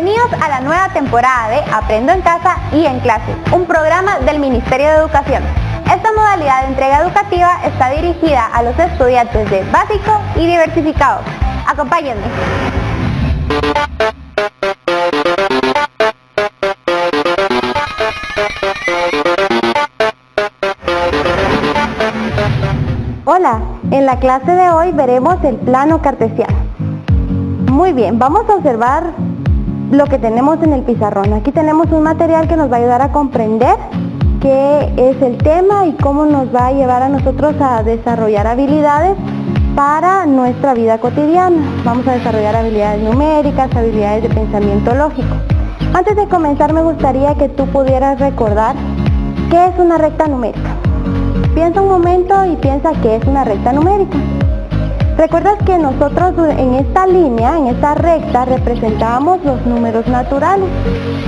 Bienvenidos a la nueva temporada de Aprendo en Casa y en Clase, un programa del Ministerio de Educación. Esta modalidad de entrega educativa está dirigida a los estudiantes de básico y diversificado. Acompáñenme. Hola, en la clase de hoy veremos el plano cartesiano. Muy bien, vamos a observar lo que tenemos en el pizarrón. Aquí tenemos un material que nos va a ayudar a comprender qué es el tema y cómo nos va a llevar a nosotros a desarrollar habilidades para nuestra vida cotidiana. Vamos a desarrollar habilidades numéricas, habilidades de pensamiento lógico. Antes de comenzar me gustaría que tú pudieras recordar qué es una recta numérica. Piensa un momento y piensa qué es una recta numérica. ¿Recuerdas que nosotros en esta línea, en esta recta, representábamos los números naturales?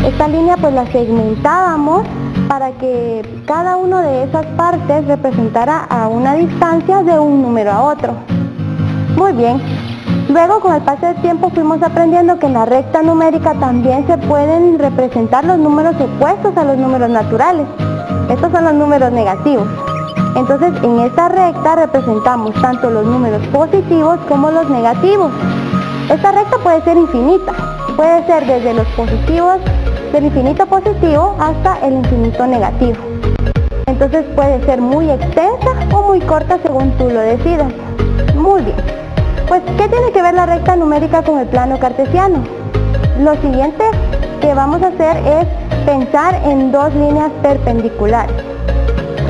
Esta línea pues la segmentábamos para que cada una de esas partes representara a una distancia de un número a otro. Muy bien. Luego con el paso del tiempo fuimos aprendiendo que en la recta numérica también se pueden representar los números opuestos a los números naturales. Estos son los números negativos. Entonces en esta recta representamos tanto los números positivos como los negativos. Esta recta puede ser infinita, puede ser desde los positivos, del infinito positivo hasta el infinito negativo. Entonces puede ser muy extensa o muy corta según tú lo decidas. Muy bien. Pues, ¿qué tiene que ver la recta numérica con el plano cartesiano? Lo siguiente que vamos a hacer es pensar en dos líneas perpendiculares.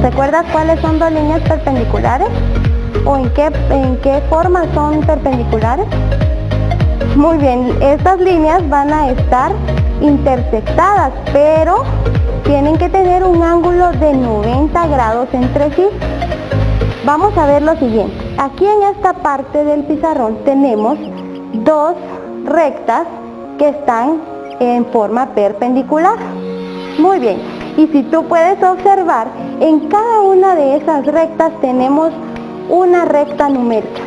¿Recuerdas cuáles son dos líneas perpendiculares? ¿O en qué forma son perpendiculares? Muy bien, estas líneas van a estar intersectadas, pero tienen que tener un ángulo de 90 grados entre sí. Vamos a ver lo siguiente. Aquí en esta parte del pizarrón tenemos dos rectas que están en forma perpendicular. Muy bien. Y si tú puedes observar, en cada una de esas rectas tenemos una recta numérica.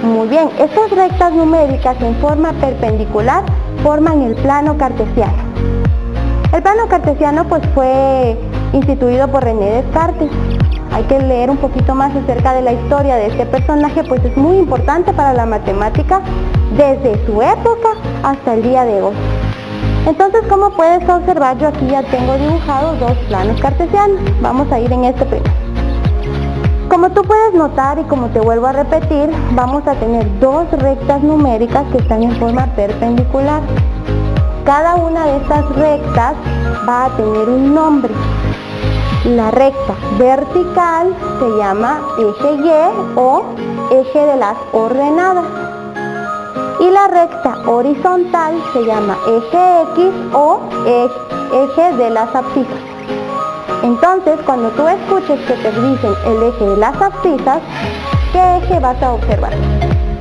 Muy bien, estas rectas numéricas en forma perpendicular forman el plano cartesiano. El plano cartesiano pues fue instituido por René Descartes. Hay que leer un poquito más acerca de la historia de este personaje, pues es muy importante para la matemática desde su época hasta el día de hoy. Entonces, como puedes observar, yo aquí ya tengo dibujados dos planos cartesianos. Vamos a ir en este primero. Como tú puedes notar y como te vuelvo a repetir, vamos a tener dos rectas numéricas que están en forma perpendicular. Cada una de estas rectas va a tener un nombre. La recta vertical se llama eje Y o eje de las ordenadas. Y la recta horizontal se llama eje X o eje de las abscisas. Entonces, cuando tú escuches que te dicen el eje de las abscisas, ¿qué eje vas a observar?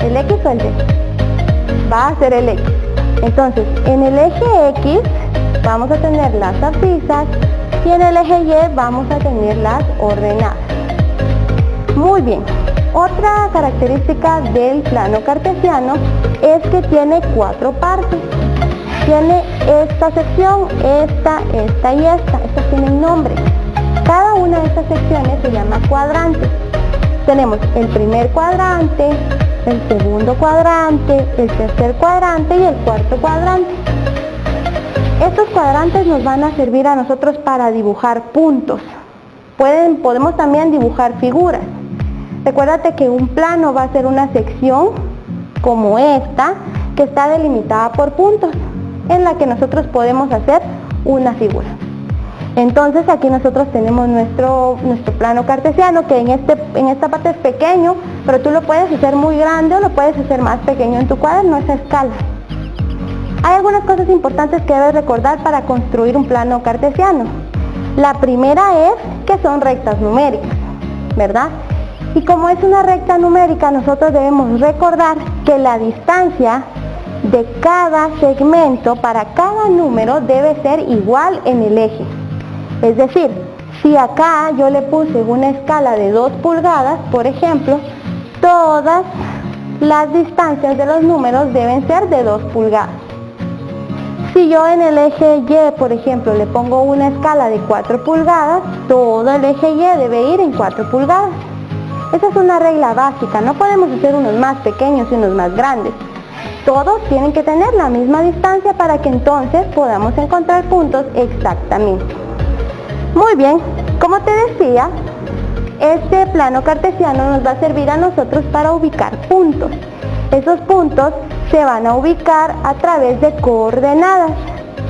¿El X o el Y? Va a ser el X. Entonces, en el eje X vamos a tener las abscisas y en el eje Y vamos a tener las ordenadas. Muy bien. Otra característica del plano cartesiano es que tiene cuatro partes. Tiene esta sección, esta y esta. Estas tienen nombre. Cada una de estas secciones se llama cuadrante. Tenemos el primer cuadrante, el segundo cuadrante, el tercer cuadrante y el cuarto cuadrante. Estos cuadrantes nos van a servir a nosotros para dibujar puntos. Podemos también dibujar figuras. Recuérdate que un plano va a ser una sección como esta, que está delimitada por puntos, en la que nosotros podemos hacer una figura. Entonces aquí nosotros tenemos nuestro plano cartesiano, que en esta parte es pequeño, pero tú lo puedes hacer muy grande o lo puedes hacer más pequeño en tu cuaderno, esa escala. Hay algunas cosas importantes que debes recordar para construir un plano cartesiano. La primera es que son rectas numéricas, ¿verdad? Y como es una recta numérica, nosotros debemos recordar que la distancia de cada segmento para cada número debe ser igual en el eje. Es decir, si acá yo le puse una escala de 2 pulgadas, por ejemplo, todas las distancias de los números deben ser de 2 pulgadas. Si yo en el eje Y, por ejemplo, le pongo una escala de 4 pulgadas, todo el eje Y debe ir en 4 pulgadas. Esa es una regla básica, no podemos hacer unos más pequeños y unos más grandes. Todos tienen que tener la misma distancia para que entonces podamos encontrar puntos exactamente. Muy bien, como te decía, este plano cartesiano nos va a servir a nosotros para ubicar puntos. Esos puntos se van a ubicar a través de coordenadas.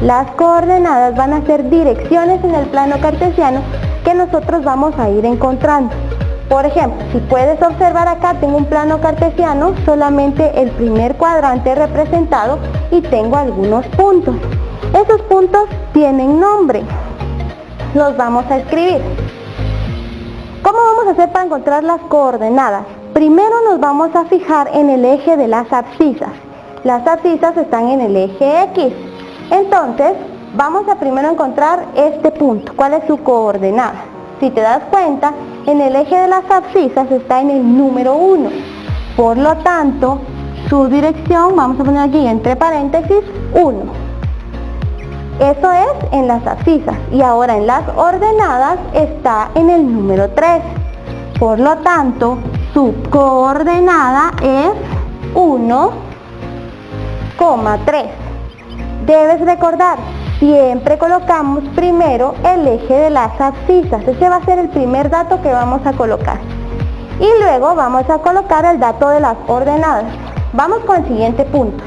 Las coordenadas van a ser direcciones en el plano cartesiano que nosotros vamos a ir encontrando. Por ejemplo, si puedes observar acá, tengo un plano cartesiano, solamente el primer cuadrante representado y tengo algunos puntos. Esos puntos tienen nombre. Los vamos a escribir. ¿Cómo vamos a hacer para encontrar las coordenadas? Primero nos vamos a fijar en el eje de las abscisas. Las abscisas están en el eje X. Entonces, vamos a primero encontrar este punto. ¿Cuál es su coordenada? Si te das cuenta, en el eje de las abscisas está en el número 1. Por lo tanto, su dirección, vamos a poner aquí entre paréntesis, 1. Eso es en las abscisas. Y ahora en las ordenadas está en el número 3. Por lo tanto, su coordenada es 1,3. Debes recordar, siempre colocamos primero el eje de las abscisas. Ese va a ser el primer dato que vamos a colocar. Y luego vamos a colocar el dato de las ordenadas. Vamos con el siguiente punto.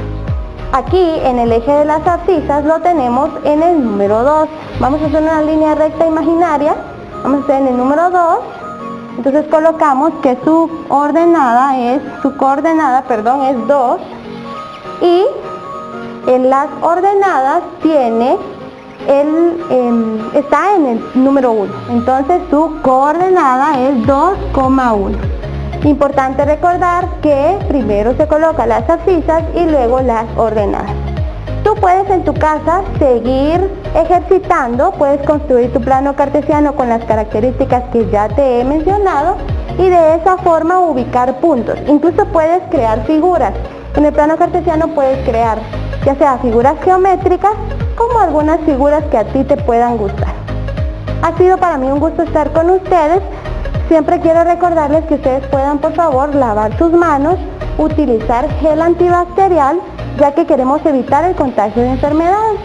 Aquí en el eje de las abscisas lo tenemos en el número 2. Vamos a hacer una línea recta imaginaria. Vamos a hacer en el número 2. Entonces colocamos que su coordenada es 2. Y en las ordenadas tiene está en el número 1. Entonces su coordenada es 2,1. Importante recordar que primero se coloca las abscisas y luego las ordenadas. Tú puedes en tu casa seguir ejercitando, puedes construir tu plano cartesiano con las características que ya te he mencionado y de esa forma ubicar puntos. Incluso puedes crear figuras. En el plano cartesiano puedes crear ya sea figuras geométricas como algunas figuras que a ti te puedan gustar. Ha sido para mí un gusto estar con ustedes. Siempre quiero recordarles que ustedes puedan por favor lavar sus manos, utilizar gel antibacterial, ya que queremos evitar el contagio de enfermedades.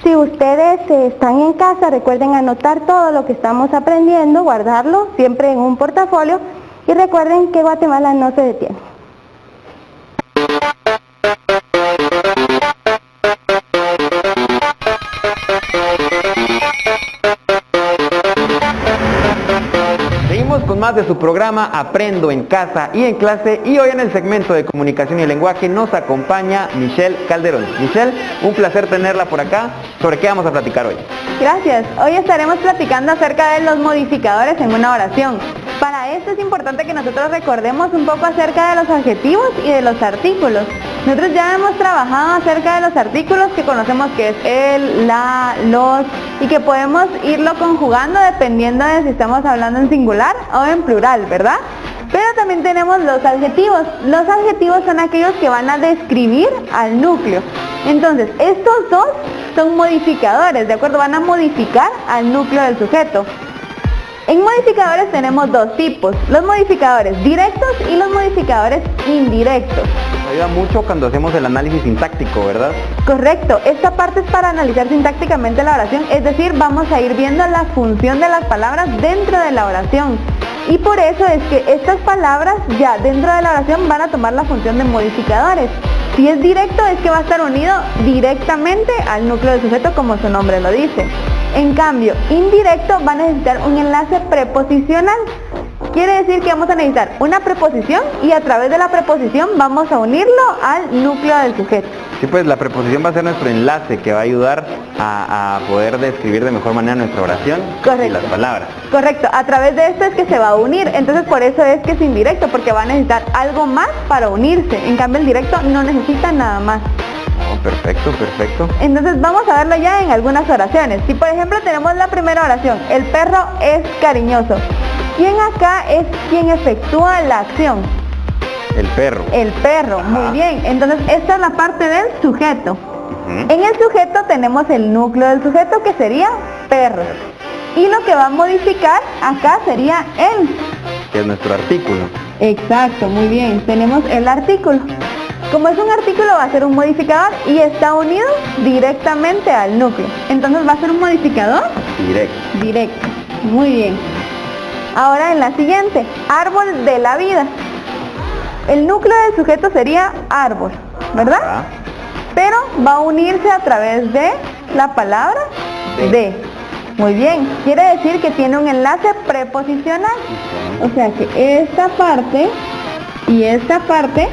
Si ustedes están en casa, recuerden anotar todo lo que estamos aprendiendo, guardarlo siempre en un portafolio y recuerden que Guatemala no se detiene. Con más de su programa Aprendo en Casa y en Clase, y hoy en el segmento de comunicación y lenguaje nos acompaña Michelle Calderón. Michelle, un placer tenerla por acá. ¿Sobre qué vamos a platicar hoy? Gracias. Hoy estaremos platicando acerca de los modificadores en una oración. Para esto es importante que nosotros recordemos un poco acerca de los adjetivos y de los artículos. Nosotros ya hemos trabajado acerca de los artículos, que conocemos que es el, la, los, y que podemos irlo conjugando dependiendo de si estamos hablando en singular o en plural, ¿verdad? Pero también tenemos los adjetivos. Los adjetivos son aquellos que van a describir al núcleo. Entonces, estos dos son modificadores, ¿de acuerdo? Van a modificar al núcleo del sujeto. En modificadores tenemos dos tipos, los modificadores directos y los modificadores indirectos. Nos ayuda mucho cuando hacemos el análisis sintáctico, ¿verdad? Correcto, esta parte es para analizar sintácticamente la oración, es decir, vamos a ir viendo la función de las palabras dentro de la oración. Y por eso es que estas palabras ya dentro de la oración van a tomar la función de modificadores. Si es directo es que va a estar unido directamente al núcleo del sujeto, como su nombre lo dice. En cambio, indirecto va a necesitar un enlace preposicional. Quiere decir que vamos a necesitar una preposición y a través de la preposición vamos a unirlo al núcleo del sujeto. Sí, pues la preposición va a ser nuestro enlace que va a ayudar a poder describir de mejor manera nuestra oración. Correcto. Y las palabras. Correcto, a través de esto es que se va a unir, entonces por eso es que es indirecto, porque va a necesitar algo más para unirse. En cambio el directo no necesita nada más. Oh, perfecto, perfecto. Entonces vamos a verlo ya en algunas oraciones. Si por ejemplo tenemos la primera oración, el perro es cariñoso. ¿Quién acá es quien efectúa la acción? El perro. El perro, Ajá. muy bien. Entonces esta es la parte del sujeto. En el sujeto tenemos el núcleo del sujeto, que sería perro. Y lo que va a modificar acá sería el. Que es nuestro artículo. Exacto, muy bien. Tenemos el artículo. Como es un artículo, va a ser un modificador y está unido directamente al núcleo. Entonces va a ser un modificador directo. Muy bien. Ahora en la siguiente, árbol de la vida. El núcleo del sujeto sería árbol, ¿verdad? Pero va a unirse a través de la palabra de. Muy bien. Quiere decir que tiene un enlace preposicional. O sea que esta parte y esta parte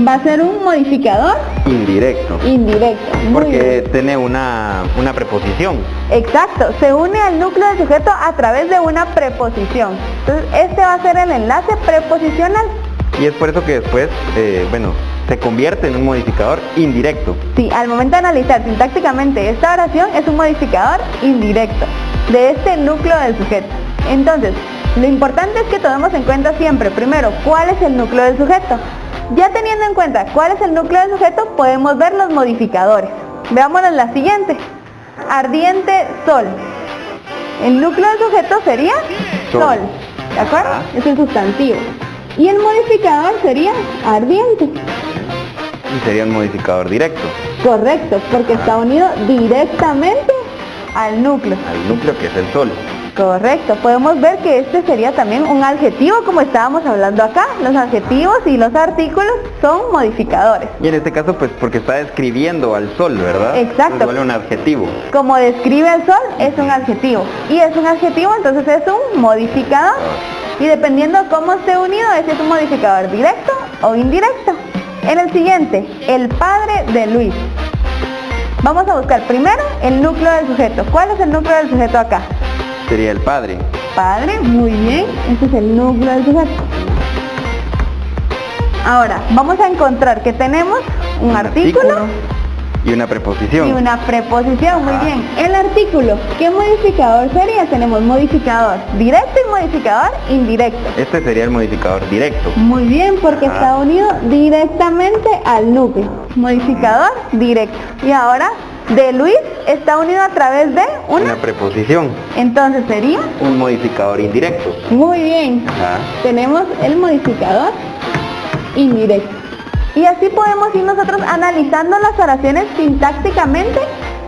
va a ser un modificador indirecto. Muy porque bien. tiene una preposición. Exacto, se une al núcleo del sujeto a través de una preposición. Entonces este va a ser el enlace preposicional. Y es por eso que después, se convierte en un modificador indirecto. Sí, al momento de analizar sintácticamente esta oración es un modificador indirecto de este núcleo del sujeto. Entonces, lo importante es que tomemos en cuenta siempre, primero, cuál es el núcleo del sujeto. Ya teniendo en cuenta cuál es el núcleo del sujeto, podemos ver los modificadores. Veámoslo en la siguiente. Ardiente sol. El núcleo del sujeto sería sol. ¿De acuerdo? Es el sustantivo. Y el modificador sería ardiente. Y sería un modificador directo. Correcto, porque está unido directamente al núcleo. Al núcleo, que es el sol. Correcto, podemos ver que este sería también un adjetivo, como estábamos hablando acá. Los adjetivos y los artículos son modificadores. Y en este caso, pues porque está describiendo al sol, ¿verdad? Exacto. Entonces vale un adjetivo. Como describe al sol, es un adjetivo. Y es un adjetivo, entonces es un modificador. Y dependiendo cómo esté unido, ese es un modificador directo o indirecto. En el siguiente, el padre de Luis. Vamos a buscar primero el núcleo del sujeto. ¿Cuál es el núcleo del sujeto acá? Sería el padre. Padre, muy bien. Este es el núcleo del sujeto. Ahora, vamos a encontrar que tenemos un artículo y una preposición. Y una preposición, muy bien. El artículo, ¿qué modificador sería? Tenemos modificador directo y modificador indirecto. Este sería el modificador directo. Muy bien, porque está unido directamente al núcleo. Modificador directo. Y ahora, de Luis está unido a través de una preposición. Entonces sería un modificador indirecto. Muy bien. Tenemos el modificador indirecto. Y así podemos ir nosotros analizando las oraciones sintácticamente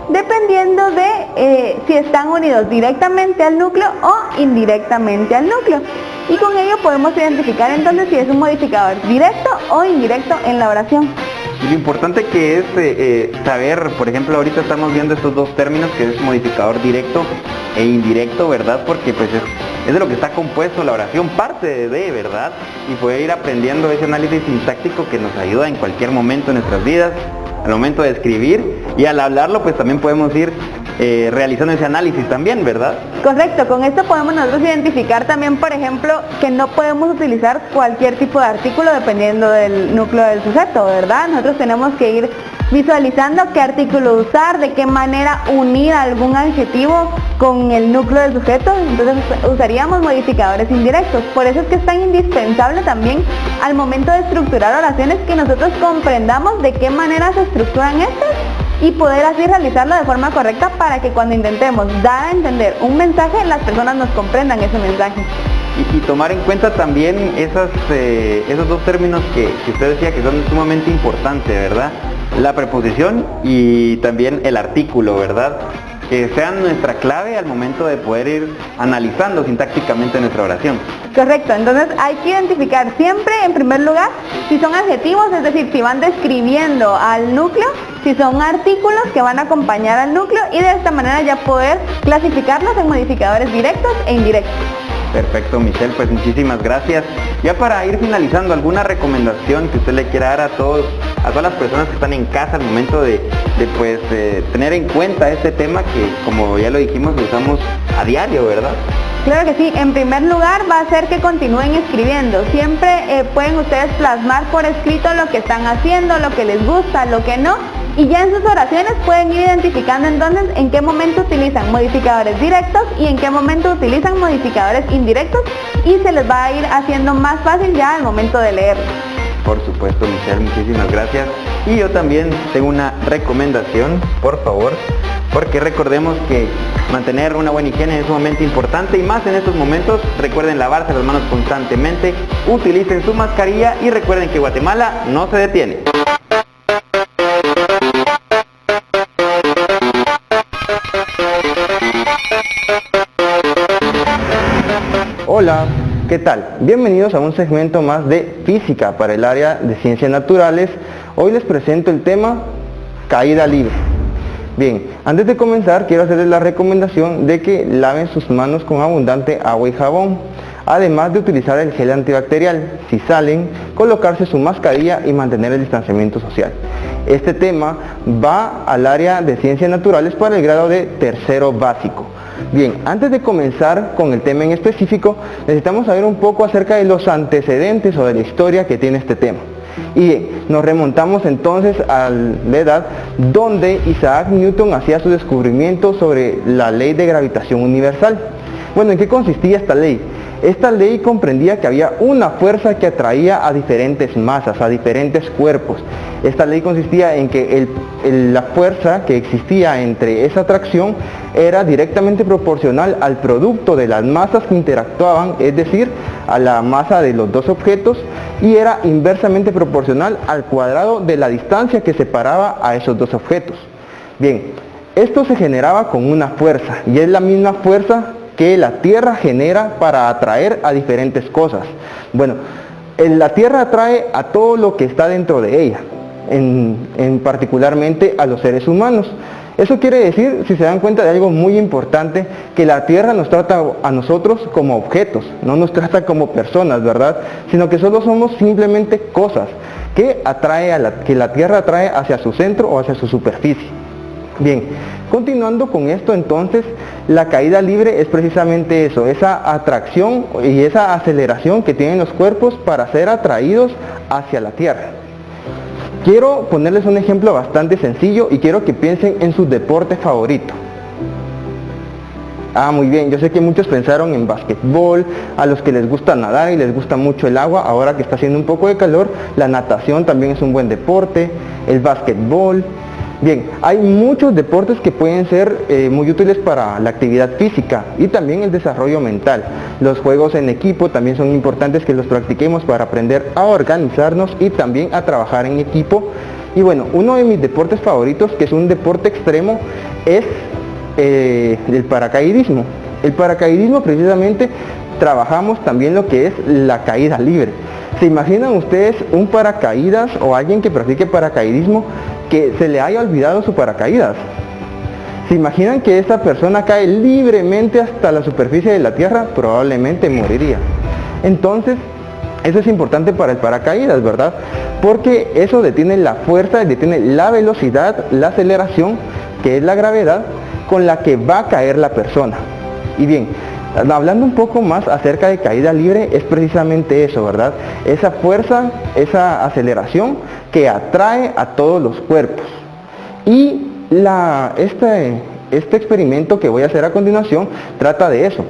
dependiendo de si están unidos directamente al núcleo o indirectamente al núcleo. Y con ello podemos identificar entonces si es un modificador directo o indirecto en la oración. Y lo importante que es saber, por ejemplo, ahorita estamos viendo estos dos términos, que es modificador directo e indirecto, ¿verdad? Porque pues es de lo que está compuesto la oración, parte de, ¿verdad? Y poder ir aprendiendo ese análisis sintáctico que nos ayuda en cualquier momento de nuestras vidas, al momento de escribir, y al hablarlo pues también podemos ir realizando ese análisis también, ¿verdad? Correcto, con esto podemos nosotros identificar también, por ejemplo, que no podemos utilizar cualquier tipo de artículo dependiendo del núcleo del sujeto, ¿verdad? Nosotros tenemos que ir visualizando qué artículo usar, de qué manera unir algún adjetivo con el núcleo del sujeto, entonces usaríamos modificadores indirectos. Por eso es que es tan indispensable también al momento de estructurar oraciones que nosotros comprendamos de qué manera se estructuran estas y poder así realizarlo de forma correcta para que cuando intentemos dar a entender un mensaje, las personas nos comprendan ese mensaje. Y tomar en cuenta también esos dos términos que usted decía que son sumamente importantes, ¿verdad? La preposición y también el artículo, ¿verdad? Que sean nuestra clave al momento de poder ir analizando sintácticamente nuestra oración. Correcto, entonces hay que identificar siempre en primer lugar si son adjetivos, es decir, si van describiendo al núcleo, si son artículos que van a acompañar al núcleo y de esta manera ya poder clasificarlos en modificadores directos e indirectos. Perfecto, Michelle, pues muchísimas gracias. Ya para ir finalizando, ¿alguna recomendación que usted le quiera dar a todas las personas que están en casa al momento de tener en cuenta este tema que, como ya lo dijimos, lo usamos a diario, ¿verdad? Claro que sí, en primer lugar va a ser que continúen escribiendo. Siempre pueden ustedes plasmar por escrito lo que están haciendo, lo que les gusta, lo que no. Y ya en sus oraciones pueden ir identificando entonces en qué momento utilizan modificadores directos y en qué momento utilizan modificadores indirectos y se les va a ir haciendo más fácil ya al momento de leerlo. Por supuesto, Michelle, muchísimas gracias. Y yo también tengo una recomendación, por favor, porque recordemos que mantener una buena higiene es sumamente importante y más en estos momentos. Recuerden lavarse las manos constantemente, utilicen su mascarilla y recuerden que Guatemala no se detiene. Hola, ¿qué tal? Bienvenidos a un segmento más de física para el área de ciencias naturales. Hoy les presento el tema caída libre. Bien, antes de comenzar quiero hacerles la recomendación de que laven sus manos con abundante agua y jabón, además de utilizar el gel antibacterial. Si salen, colocarse su mascarilla y mantener el distanciamiento social. Este tema va al área de ciencias naturales para el grado de tercero básico. Bien, antes de comenzar con el tema en específico, necesitamos saber un poco acerca de los antecedentes o de la historia que tiene este tema. Y nos remontamos entonces a la edad donde Isaac Newton hacía su descubrimiento sobre la ley de gravitación universal. Bueno, ¿en qué consistía esta ley? Esta ley comprendía que había una fuerza que atraía a diferentes masas, a diferentes cuerpos. Esta ley consistía en que la fuerza que existía entre esa atracción era directamente proporcional al producto de las masas que interactuaban, es decir, a la masa de los dos objetos, y era inversamente proporcional al cuadrado de la distancia que separaba a esos dos objetos. Bien, esto se generaba con una fuerza, y es la misma fuerza que la Tierra genera para atraer a diferentes cosas. Bueno, la Tierra atrae a todo lo que está dentro de ella, en particularmente a los seres humanos. Eso quiere decir, si se dan cuenta de algo muy importante, que la Tierra nos trata a nosotros como objetos, no nos trata como personas, ¿verdad? Sino que solo somos simplemente cosas que la Tierra atrae hacia su centro o hacia su superficie. Bien, continuando con esto entonces, la caída libre es precisamente eso, esa atracción y esa aceleración que tienen los cuerpos para ser atraídos hacia la Tierra. Quiero ponerles un ejemplo bastante sencillo y quiero que piensen en su deporte favorito. Muy bien, yo sé que muchos pensaron en básquetbol, a los que les gusta nadar y les gusta mucho el agua, ahora que está haciendo un poco de calor, la natación también es un buen deporte, el básquetbol. Bien, hay muchos deportes que pueden ser muy útiles para la actividad física y también el desarrollo mental. Los juegos en equipo también son importantes que los practiquemos para aprender a organizarnos y también a trabajar en equipo. Y bueno, uno de mis deportes favoritos, que es un deporte extremo, es el paracaidismo. El paracaidismo precisamente trabajamos también lo que es la caída libre. ¿Se imaginan ustedes un paracaídas o alguien que practique paracaidismo que se le haya olvidado su paracaídas? ¿Se imaginan que esta persona cae libremente hasta la superficie de la Tierra? Probablemente moriría. Entonces, eso es importante para el paracaídas, ¿verdad? Porque eso detiene la fuerza, detiene la velocidad, la aceleración, que es la gravedad, con la que va a caer la persona. Y bien, hablando un poco más acerca de caída libre, es precisamente eso, ¿verdad? Esa fuerza, esa aceleración que atrae a todos los cuerpos. Y este experimento que voy a hacer a continuación trata de eso,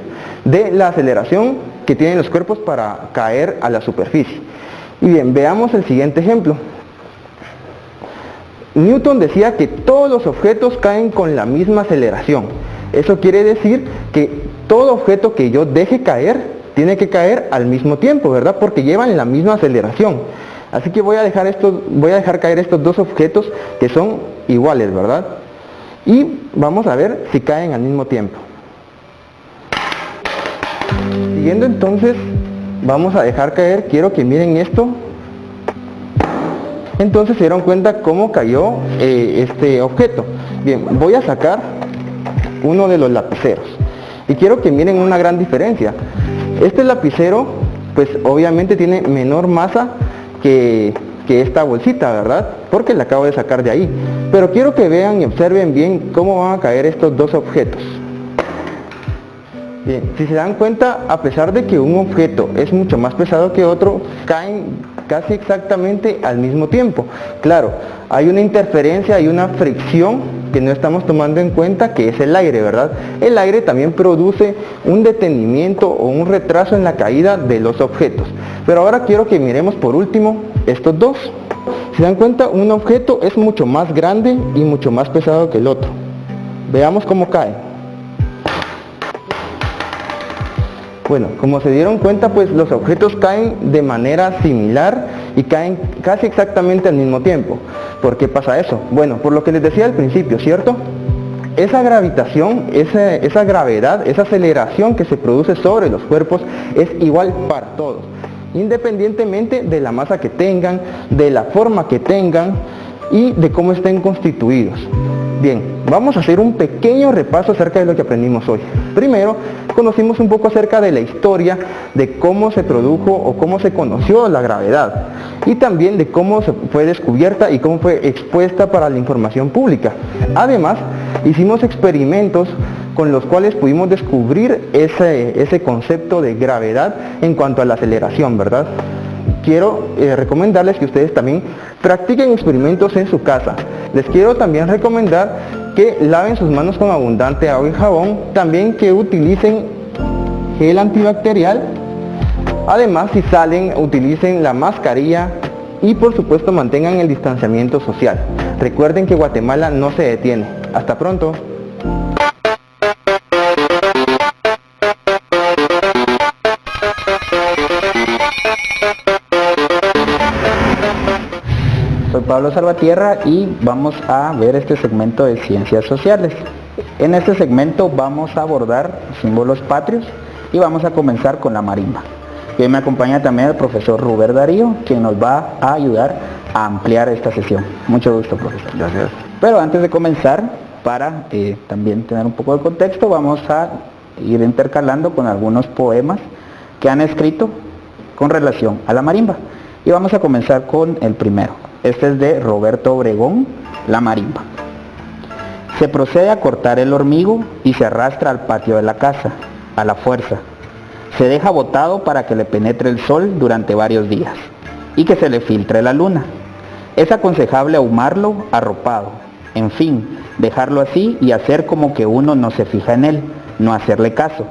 de la aceleración que tienen los cuerpos para caer a la superficie. Y bien, veamos el siguiente ejemplo. Newton decía que todos los objetos caen con la misma aceleración. Eso quiere decir que todo objeto que yo deje caer, tiene que caer al mismo tiempo, ¿verdad? Porque llevan la misma aceleración. Así que voy a dejar caer estos dos objetos que son iguales, ¿verdad? Y vamos a ver si caen al mismo tiempo. Siguiendo entonces, vamos a dejar caer, quiero que miren esto. Entonces se dieron cuenta cómo cayó este objeto. Bien, voy a sacar uno de los lapiceros y quiero que miren una gran diferencia. Este lapicero pues obviamente tiene menor masa que esta bolsita, ¿verdad? Porque la acabo de sacar de ahí, pero quiero que vean y observen bien cómo van a caer estos dos objetos. Bien, si se dan cuenta, a pesar de que un objeto es mucho más pesado que otro, caen casi exactamente al mismo tiempo. Claro, hay una interferencia, hay una fricción que no estamos tomando en cuenta, que es el aire, ¿verdad? El aire también produce un detenimiento o un retraso en la caída de los objetos. Pero ahora quiero que miremos por último estos dos. Si dan cuenta, un objeto es mucho más grande y mucho más pesado que el otro. Veamos cómo cae. Bueno, como se dieron cuenta, pues los objetos caen de manera similar y caen casi exactamente al mismo tiempo. ¿Por qué pasa eso? Bueno, por lo que les decía al principio, ¿cierto? Esa gravitación, esa gravedad, esa aceleración que se produce sobre los cuerpos es igual para todos, independientemente de la masa que tengan, de la forma que tengan y de cómo estén constituidos. Bien, vamos a hacer un pequeño repaso acerca de lo que aprendimos hoy. Primero, conocimos un poco acerca de la historia, de cómo se produjo o cómo se conoció la gravedad, y también de cómo fue descubierta y cómo fue expuesta para la información pública. Además, hicimos experimentos con los cuales pudimos descubrir ese concepto de gravedad en cuanto a la aceleración, ¿verdad? Quiero recomendarles que ustedes también practiquen experimentos en su casa. Les quiero también recomendar que laven sus manos con abundante agua y jabón, también que utilicen gel antibacterial. Además, si salen, utilicen la mascarilla y por supuesto mantengan el distanciamiento social. Recuerden que Guatemala no se detiene. Hasta pronto. Soy Pablo Salvatierra y vamos a ver este segmento de Ciencias Sociales. En este segmento vamos a abordar símbolos patrios y vamos a comenzar con la marimba. Y hoy me acompaña también el profesor Rubén Darío, quien nos va a ayudar a ampliar esta sesión. Mucho gusto, profesor. Gracias. Pero antes de comenzar, para también tener un poco de contexto, vamos a ir intercalando con algunos poemas que han escrito con relación a la marimba. Y vamos a comenzar con el primero. Este es de Roberto Obregón, La marimba. Se procede a cortar el hormigo y se arrastra al patio de la casa, a la fuerza. Se deja botado para que le penetre el sol durante varios días y que se le filtre la luna. Es aconsejable ahumarlo arropado. En fin, dejarlo así y hacer como que uno no se fija en él, no hacerle caso.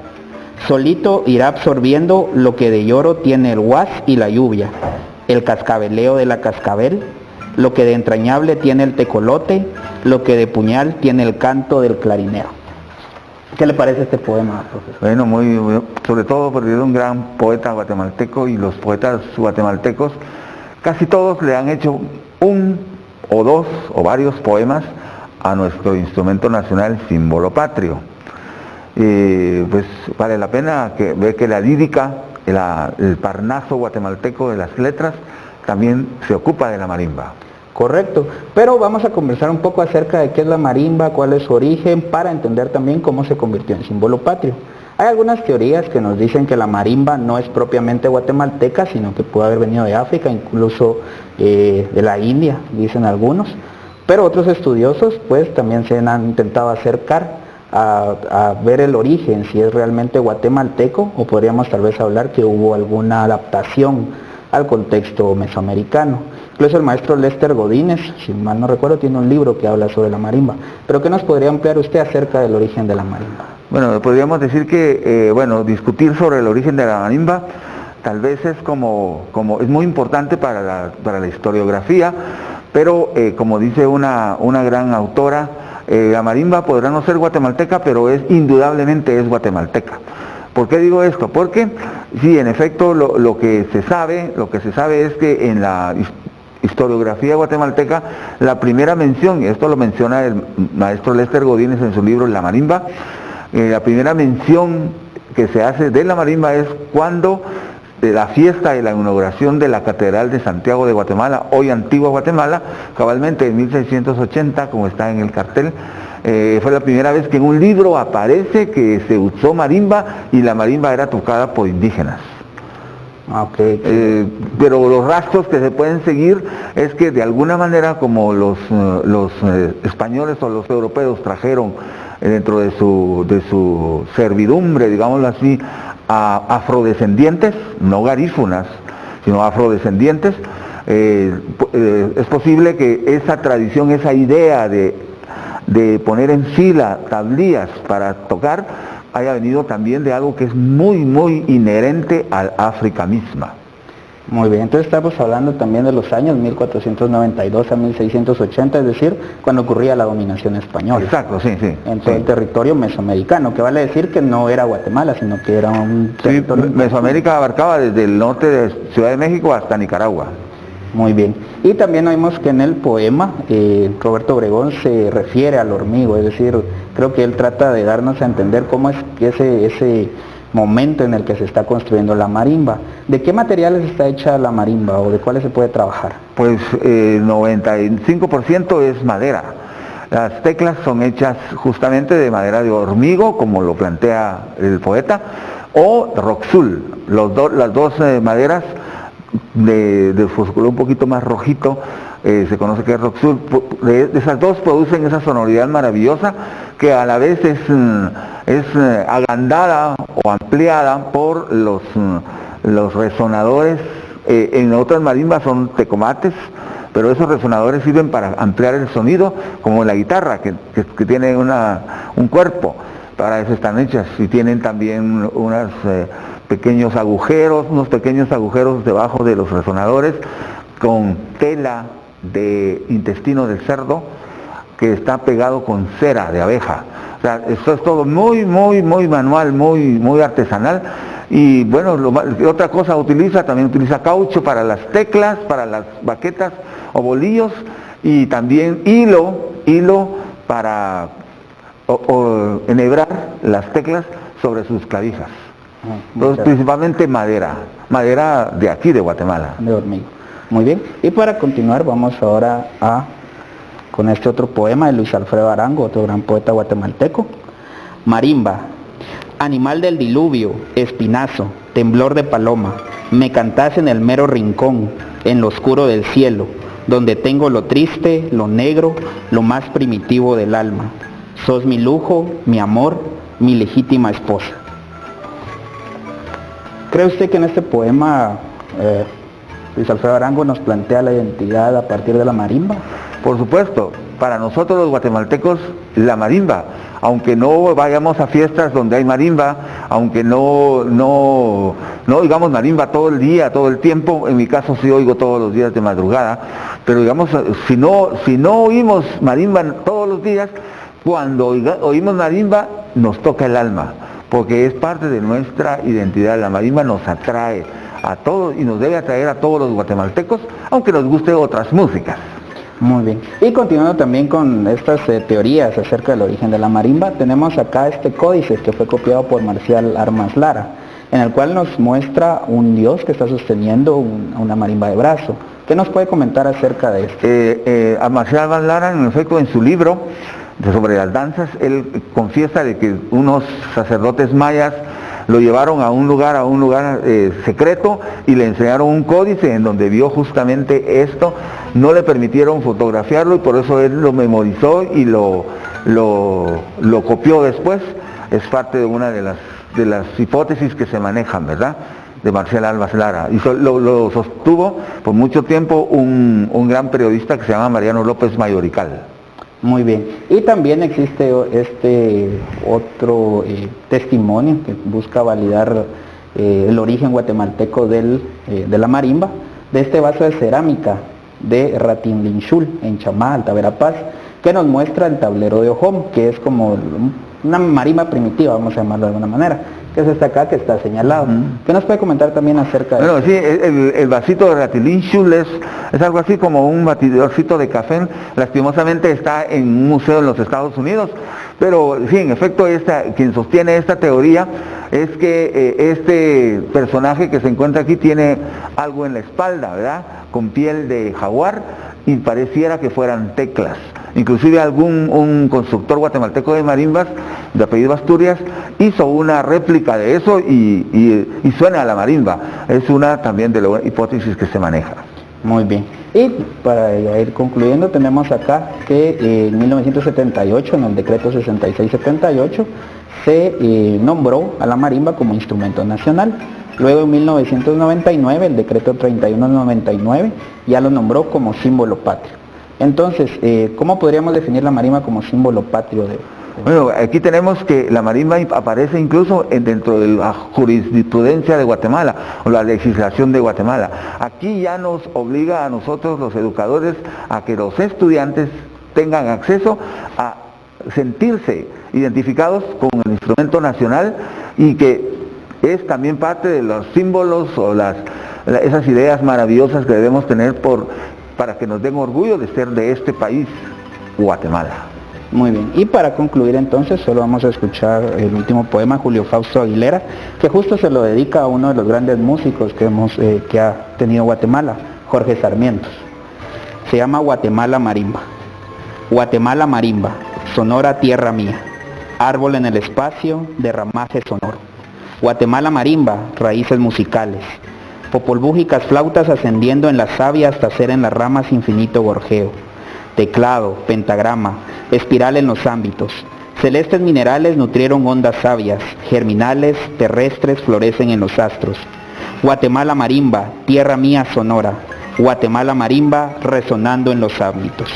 Solito irá absorbiendo lo que de lloro tiene el huas y la lluvia, el cascabeleo de la cascabel, lo que de entrañable tiene el tecolote, lo que de puñal tiene el canto del clarinero. ¿Qué le parece este poema, profesor? Bueno, muy, sobre todo porque es un gran poeta guatemalteco y los poetas guatemaltecos casi todos le han hecho un o dos o varios poemas a nuestro instrumento nacional, símbolo patrio. Pues vale la pena ver que la lírica, el Parnaso guatemalteco de las letras, también se ocupa de la marimba. Correcto, pero vamos a conversar un poco acerca de qué es la marimba, cuál es su origen, para entender también cómo se convirtió en símbolo patrio. Hay algunas teorías que nos dicen que la marimba no es propiamente guatemalteca, sino que puede haber venido de África, incluso de la India, dicen algunos, pero otros estudiosos pues también se han intentado acercar a ver el origen, si es realmente guatemalteco, o podríamos tal vez hablar que hubo alguna adaptación al contexto mesoamericano. Incluso el maestro Lester Godínez, si mal no recuerdo, tiene un libro que habla sobre la marimba. Pero ¿qué nos podría ampliar usted acerca del origen de la marimba? Bueno, podríamos decir que, discutir sobre el origen de la marimba tal vez es es muy importante para la historiografía, pero como dice una gran autora, la marimba podrá no ser guatemalteca, pero indudablemente es guatemalteca. ¿Por qué digo esto? Porque sí, en efecto, lo que se sabe es que en la historiografía guatemalteca, la primera mención, y esto lo menciona el maestro Lester Godínez en su libro La marimba, la primera mención que se hace de la marimba es cuando de la fiesta de la inauguración de la Catedral de Santiago de Guatemala, hoy Antigua Guatemala, cabalmente en 1680, como está en el cartel. Fue la primera vez que en un libro aparece que se usó marimba y la marimba era tocada por indígenas. Pero los rastros que se pueden seguir es que de alguna manera, como los españoles o los europeos trajeron dentro de su servidumbre, digámoslo así, a afrodescendientes, no garífunas, sino afrodescendientes, es posible que esa tradición, esa idea de poner en fila tablillas para tocar, haya venido también de algo que es muy, muy inherente al África misma. Muy bien, entonces estamos hablando también de los años 1492 a 1680, es decir, cuando ocurría la dominación española. Exacto, sí, sí. En todo el territorio mesoamericano, que vale decir que no era Guatemala, sino que era un Sí, territorio... Mesoamérica abarcaba desde el norte de Ciudad de México hasta Nicaragua. Muy bien. Y también vimos que en el poema Roberto Obregón se refiere al hormigo, es decir, creo que él trata de darnos a entender cómo es que ese momento en el que se está construyendo la marimba. ¿De qué materiales está hecha la marimba o de cuáles se puede trabajar? Pues 95% es madera. Las teclas son hechas justamente de madera de hormigo, como lo plantea el poeta, o roxul. Las dos maderas de fosfuro un poquito más rojito, se conoce que es roxul. De esas dos producen esa sonoridad maravillosa que a la vez es agrandada o ampliada por los resonadores. En otras marimbas son tecomates, pero esos resonadores sirven para ampliar el sonido, como la guitarra, que tiene un cuerpo. Para eso están hechas, y tienen también unos pequeños agujeros debajo de los resonadores, con tela de intestino del cerdo, que está pegado con cera de abeja. O sea, esto es todo muy manual, muy artesanal. Y bueno, otra cosa también utiliza caucho para las teclas, para las baquetas o bolillos, y también hilo para enhebrar las teclas sobre sus clavijas. Entonces, principalmente madera de aquí, de Guatemala. De hormigo. Muy bien. Y para continuar, vamos ahora con este otro poema de Luis Alfredo Arango, otro gran poeta guatemalteco. Marimba. Animal del diluvio, espinazo, temblor de paloma, me cantás en el mero rincón, en lo oscuro del cielo, donde tengo lo triste, lo negro, lo más primitivo del alma. Sos mi lujo, mi amor, mi legítima esposa. ¿Cree usted que en este poema Luis Alfredo Arango nos plantea la identidad a partir de la marimba? Por supuesto, para nosotros los guatemaltecos, la marimba, aunque no vayamos a fiestas donde hay marimba, aunque no oigamos marimba todo el día, todo el tiempo, en mi caso sí oigo todos los días de madrugada, pero digamos, si no oímos marimba todos los días, cuando oímos marimba nos toca el alma, porque es parte de nuestra identidad. La marimba nos atrae a todos y nos debe atraer a todos los guatemaltecos, aunque nos guste otras músicas. Muy bien. Y continuando también con estas teorías acerca del origen de la marimba, tenemos acá este códice que fue copiado por Marcial Armas Lara, en el cual nos muestra un dios que está sosteniendo una marimba de brazo. ¿Qué nos puede comentar acerca de esto? A Marcial Armas Lara, en efecto, en su libro sobre las danzas, él confiesa de que unos sacerdotes mayas lo llevaron a un lugar secreto y le enseñaron un códice en donde vio justamente esto. No le permitieron fotografiarlo y por eso él lo memorizó y lo copió después. Es parte de una de las hipótesis que se manejan, ¿verdad?, de Marcial Armas Lara. Y lo sostuvo por mucho tiempo un gran periodista que se llama Mariano López Mayorical. Muy bien. Y también existe este otro testimonio que busca validar el origen guatemalteco de la marimba, de este vaso de cerámica de Ratinlinchul, en Chamá, Alta Verapaz, que nos muestra el tablero de Ojom, que es como una marimba primitiva, vamos a llamarlo de alguna manera, que es esta acá que está señalado. ¿Qué nos puede comentar también acerca de Bueno, sí, el vasito de Ratinlinchul es algo así como un batidorcito de café. Lastimosamente está en un museo en los Estados Unidos, pero sí, en efecto, quien sostiene esta teoría es que este personaje que se encuentra aquí tiene algo en la espalda, ¿verdad?, con piel de jaguar, y pareciera que fueran teclas. Inclusive un constructor guatemalteco de marimbas, de apellido Asturias, hizo una réplica de eso y suena a la marimba. Es una también de las hipótesis que se maneja. Muy bien. Y para ir concluyendo, tenemos acá que en 1978, en el decreto 6678, se nombró a la marimba como instrumento nacional. Luego en 1999, el decreto 3199 ya lo nombró como símbolo patrio. Entonces, ¿cómo podríamos definir la marimba como símbolo patrio Bueno, aquí tenemos que la marimba aparece incluso dentro de la jurisprudencia de Guatemala o la legislación de Guatemala. Aquí ya nos obliga a nosotros los educadores a que los estudiantes tengan acceso a sentirse identificados con el instrumento nacional y que es también parte de los símbolos o esas ideas maravillosas que debemos tener para que nos den orgullo de ser de este país, Guatemala. Muy bien, y para concluir entonces solo vamos a escuchar el último poema, Julio Fausto Aguilera, que justo se lo dedica a uno de los grandes músicos que ha tenido Guatemala, Jorge Sarmientos. Se llama Guatemala Marimba. Guatemala Marimba, sonora tierra mía, árbol en el espacio de ramaje sonoro. Guatemala Marimba, raíces musicales, popolbúgicas flautas ascendiendo en la savia hasta hacer en las ramas infinito gorjeo. Teclado, pentagrama, espiral en los ámbitos. Celestes minerales nutrieron ondas sabias, germinales, terrestres florecen en los astros. Guatemala Marimba, tierra mía sonora. Guatemala Marimba, resonando en los ámbitos.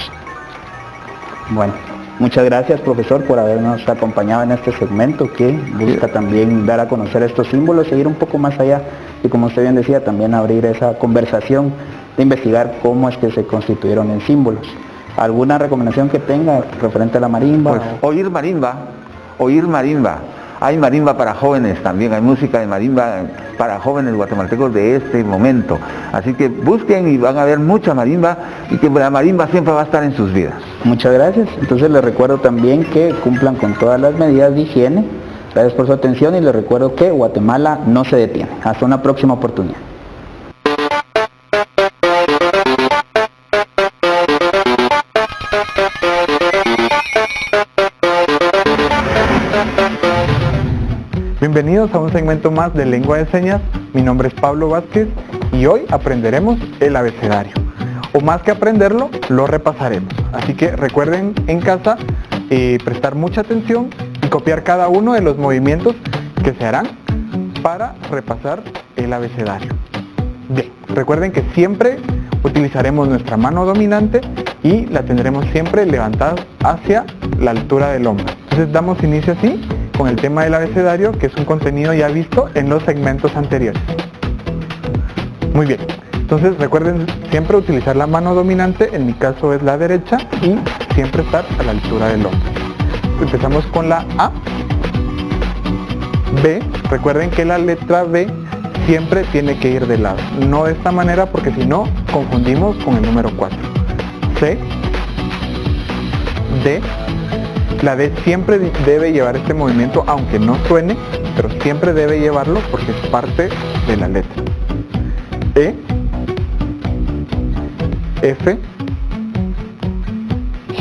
Bueno, muchas gracias, profesor, por habernos acompañado en este segmento que busca también dar a conocer estos símbolos e ir un poco más allá y, como usted bien decía, también abrir esa conversación de investigar cómo es que se constituyeron en símbolos. ¿Alguna recomendación que tenga referente a la marimba? Pues oír marimba. Hay marimba para jóvenes también, hay música de marimba para jóvenes guatemaltecos de este momento. Así que busquen y van a ver mucha marimba y que la marimba siempre va a estar en sus vidas. Muchas gracias. Entonces les recuerdo también que cumplan con todas las medidas de higiene. Gracias por su atención y les recuerdo que Guatemala no se detiene. Hasta una próxima oportunidad. Bienvenidos a un segmento más de Lengua de Señas. Mi nombre es Pablo Vázquez y hoy aprenderemos el abecedario. O más que aprenderlo, lo repasaremos. Así que recuerden en casa prestar mucha atención y copiar cada uno de los movimientos que se harán para repasar el abecedario. Bien, recuerden que siempre utilizaremos nuestra mano dominante y la tendremos siempre levantada hacia la altura del hombro. Entonces damos inicio así con el tema del abecedario, que es un contenido ya visto en los segmentos anteriores. Muy bien, entonces recuerden siempre utilizar la mano dominante, en mi caso es la derecha, y siempre estar a la altura del hombro. Empezamos con la A. B, recuerden que la letra B siempre tiene que ir de lado, no de esta manera porque si no confundimos con el número 4. C, D, la D siempre debe llevar este movimiento, aunque no suene, pero siempre debe llevarlo porque es parte de la letra. E, F,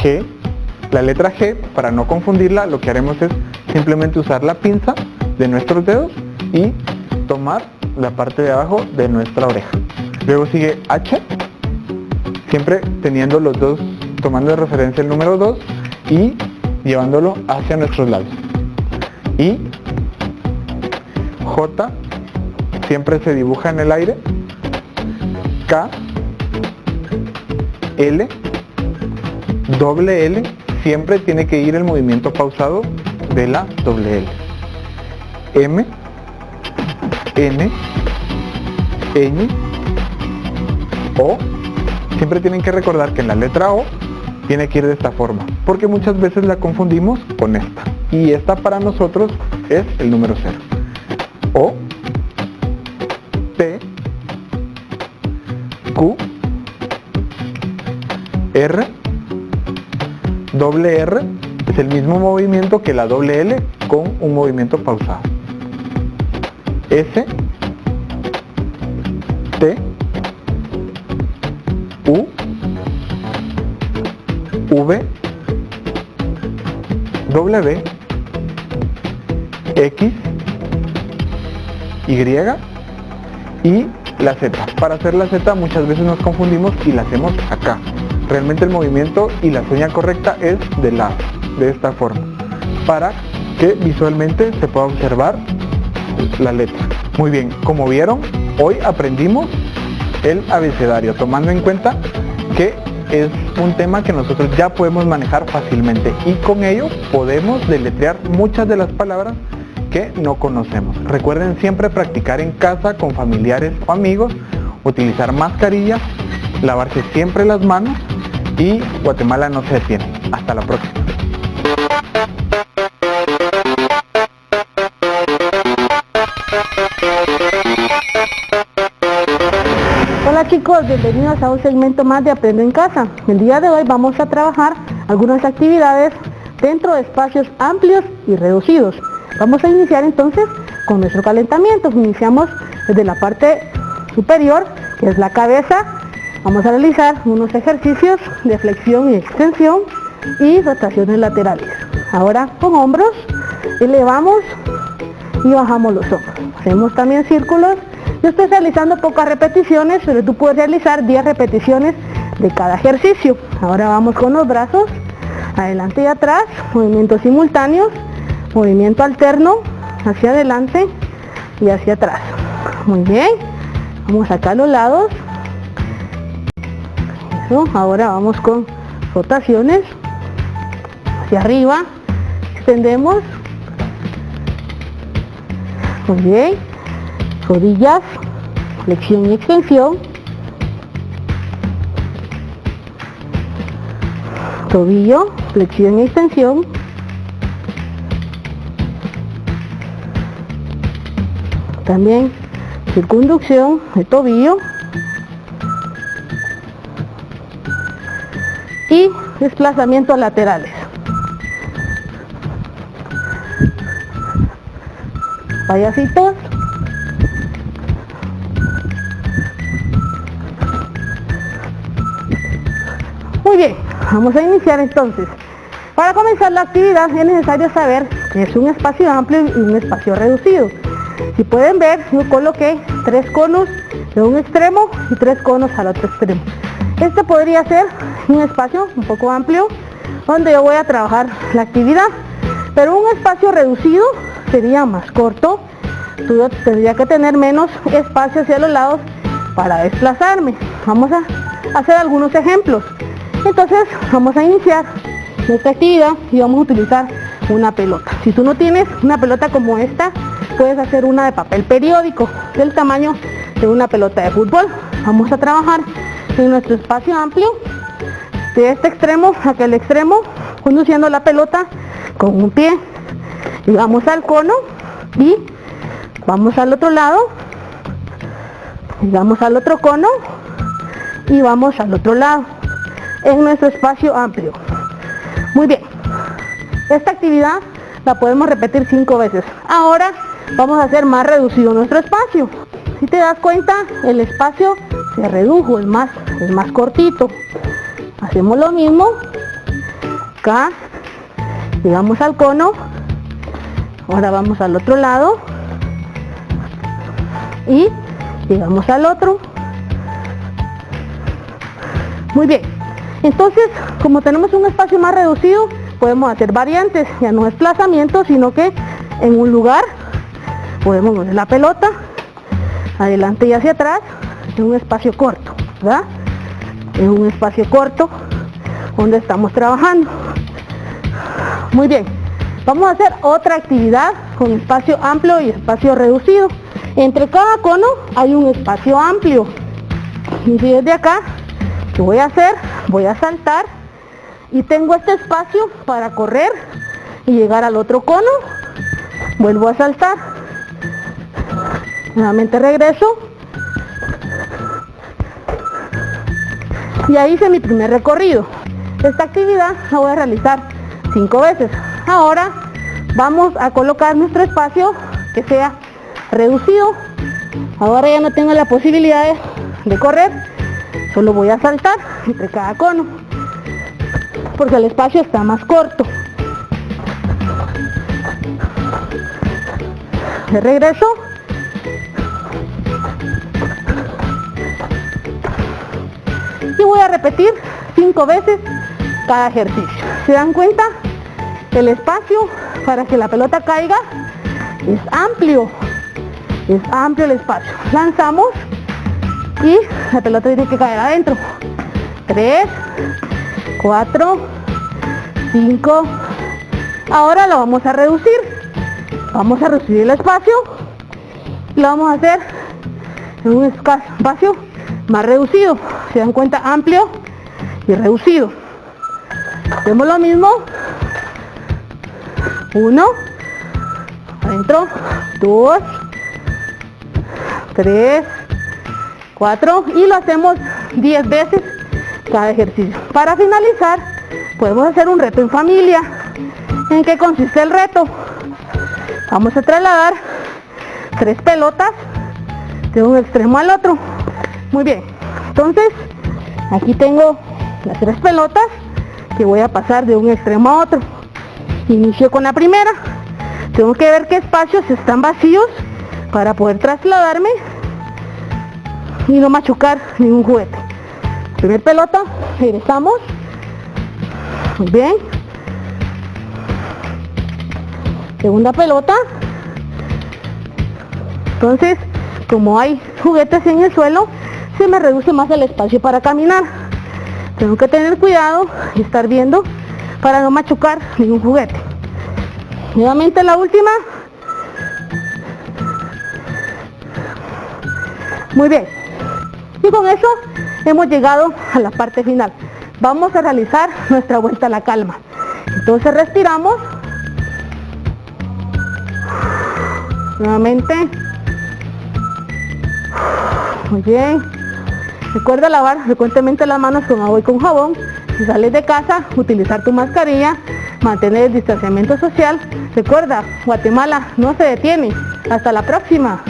G, la letra G, para no confundirla, lo que haremos es simplemente usar la pinza de nuestros dedos y tomar la parte de abajo de nuestra oreja. Luego sigue H, siempre teniendo los dos, tomando de referencia el número 2 y llevándolo hacia nuestros lados. Y J siempre se dibuja en el aire. K, L, doble L, siempre tiene que ir el movimiento pausado de la doble L. M, N, Ñ, O, siempre tienen que recordar que en la letra O tiene que ir de esta forma, porque muchas veces la confundimos con esta. Y esta para nosotros es el número 0. O, P, Q, R, doble R, es el mismo movimiento que la doble L con un movimiento pausado. S, T, U, V, W, X, Y y la Z. Para hacer la Z muchas veces nos confundimos y la hacemos acá. Realmente el movimiento y la señal correcta es de lado, de esta forma, para que visualmente se pueda observar la letra. Muy bien, como vieron, hoy aprendimos el abecedario, tomando en cuenta que es un tema que nosotros ya podemos manejar fácilmente y con ello podemos deletrear muchas de las palabras que no conocemos. Recuerden siempre practicar en casa con familiares o amigos, utilizar mascarillas, lavarse siempre las manos y Guatemala no se detiene. Hasta la próxima. Hola chicos, bienvenidos a un segmento más de Aprendo en Casa. El día de hoy vamos a trabajar algunas actividades dentro de espacios amplios y reducidos. Vamos a iniciar entonces con nuestro calentamiento. Iniciamos desde la parte superior, que es la cabeza. Vamos a realizar unos ejercicios de flexión y extensión y rotaciones laterales. Ahora con hombros, elevamos y bajamos los hombros. Hacemos también círculos. Yo estoy realizando pocas repeticiones, pero tú puedes realizar 10 repeticiones de cada ejercicio. Ahora vamos con los brazos, adelante y atrás, movimientos simultáneos, movimiento alterno, hacia adelante y hacia atrás. Muy bien, vamos acá a los lados. Eso. Ahora vamos con rotaciones, hacia arriba, extendemos. Muy bien, rodillas, flexión y extensión, tobillo, flexión y extensión, también circunducción de tobillo y desplazamientos laterales. Payasitos. Muy bien, vamos a iniciar entonces. Para comenzar la actividad es necesario saber que es un espacio amplio y un espacio reducido. Si pueden ver, yo coloqué 3 conos de un extremo y 3 conos al otro extremo. Este podría ser un espacio un poco amplio donde yo voy a trabajar la actividad, pero un espacio reducido sería más corto. Tú tendría que tener menos espacio hacia los lados para desplazarme. Vamos a hacer algunos ejemplos. Entonces vamos a iniciar nuestra actividad y vamos a utilizar una pelota. Si tú no tienes una pelota como esta, puedes hacer una de papel periódico del tamaño de una pelota de fútbol. Vamos a trabajar en nuestro espacio amplio, de este extremo a aquel extremo, conduciendo la pelota con un pie. Y vamos al cono y vamos al otro lado, y vamos al otro cono y vamos al otro lado en nuestro espacio amplio. Muy bien, esta actividad la podemos repetir 5 veces. Ahora vamos a hacer más reducido nuestro espacio. Si te das cuenta, el espacio se redujo, es más cortito. Hacemos lo mismo acá, llegamos al cono. Ahora vamos al otro lado y llegamos al otro. Muy bien, entonces como tenemos un espacio más reducido, podemos hacer variantes, ya no desplazamientos, sino que en un lugar podemos poner la pelota adelante y hacia atrás en un espacio corto, ¿verdad? En un espacio corto donde estamos trabajando. Muy bien, vamos a hacer otra actividad con espacio amplio y espacio reducido. Entre cada cono hay un espacio amplio. Y desde acá, ¿qué voy a hacer? Voy a saltar y tengo este espacio para correr y llegar al otro cono. Vuelvo a saltar. Nuevamente regreso. Y ahí hice mi primer recorrido. Esta actividad la voy a realizar 5 veces. Ahora vamos a colocar nuestro espacio que sea reducido. Ahora ya no tengo la posibilidad de correr, solo voy a saltar entre cada cono porque el espacio está más corto. De regreso. Y voy a repetir 5 veces cada ejercicio. ¿Se dan cuenta? El espacio para que la pelota caiga es amplio el espacio. Lanzamos y la pelota tiene que caer adentro. 3, 4, 5. Ahora lo vamos a reducir. Vamos a reducir el espacio. Lo vamos a hacer en un espacio más reducido. Se dan cuenta, amplio y reducido. Hacemos lo mismo. 1, adentro, 2, 3, 4 y lo hacemos 10 veces cada ejercicio. Para finalizar, podemos hacer un reto en familia. ¿En qué consiste el reto? Vamos a trasladar 3 pelotas de un extremo al otro. Muy bien, entonces aquí tengo las 3 pelotas que voy a pasar de un extremo a otro. Inicio con la primera. Tengo que ver qué espacios están vacíos para poder trasladarme y no machucar ningún juguete. Primer pelota, regresamos. Muy bien. Segunda pelota. Entonces, como hay juguetes en el suelo, se me reduce más el espacio para caminar. Tengo que tener cuidado y estar viendo para no machucar ningún juguete. Nuevamente la última. Muy bien. Y con eso hemos llegado a la parte final. Vamos a realizar nuestra vuelta a la calma. Entonces respiramos. Nuevamente. Muy bien. Recuerda lavar frecuentemente las manos con agua y con jabón. Si sales de casa, utilizar tu mascarilla, mantener el distanciamiento social. Recuerda, Guatemala no se detiene. Hasta la próxima.